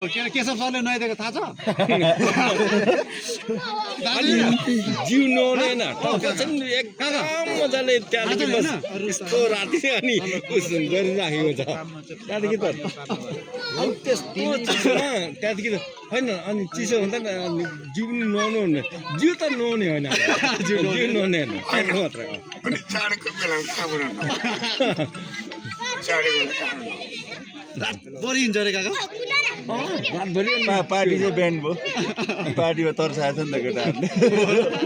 केशव सरले नुहाइदिएको थाहा छ जिउ नुहाउदैन टाउको चाहिँ एकदम मजाले त्यहाँदेखि बस यस्तो राति अनि उस गरिराखेको छ त्यहाँदेखि त अनि त्यस्तो चिसोमा त्यहाँदेखि त होइन अनि चिसो हुँदा नि जिउ पनि नुहाउनु हुने जिउ त नुहाउने होइन जिउ नुहाउने होइन टाउको मात्र हो अनि चाँडोको बेलामा काम गर्नु चाँडोको बेला काम गर्नु रातभरि हिँड्छ अरे काका पार्टी चाहिँ बिहान भयो पार्टीमा तर्साएको छ नि त केटाहरूले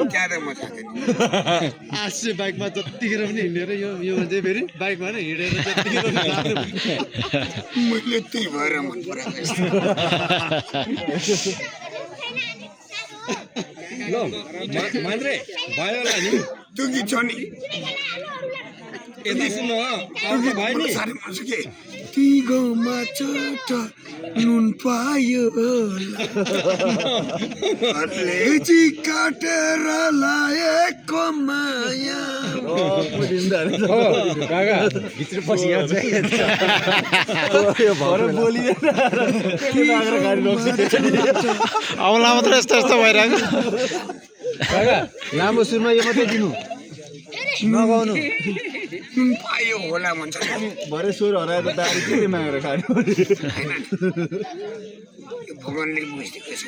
ज्यादा मजा आएको आसे बाइकमा जतिखेर पनि हिँडेर यो चाहिँ फेरि बाइकमा नै हिँडेर जतिखेर पनि मैले त्यही भएर मन पराएको ल मात्रै भयो होला नि तुगी छ नि यता सुन्नु अर्को भयो नि साह्रै मन छ के ती गाउँमा चट नुन पायो हर्लेजी काटेर लाएको माया भित्र पसिहाल्छ औला मात्र यस्तो यस्तो भइरहेको लामो सुरमा यो मात्रै दिनु नगाउनु नुन पायो होला भन्छ भरे स्वर हराएर दारी के मागेर खानु भगवान्ले बुझिदिएको छ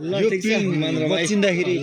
ल ठिक छ मन्द्र भाइ चिन्दाखेरि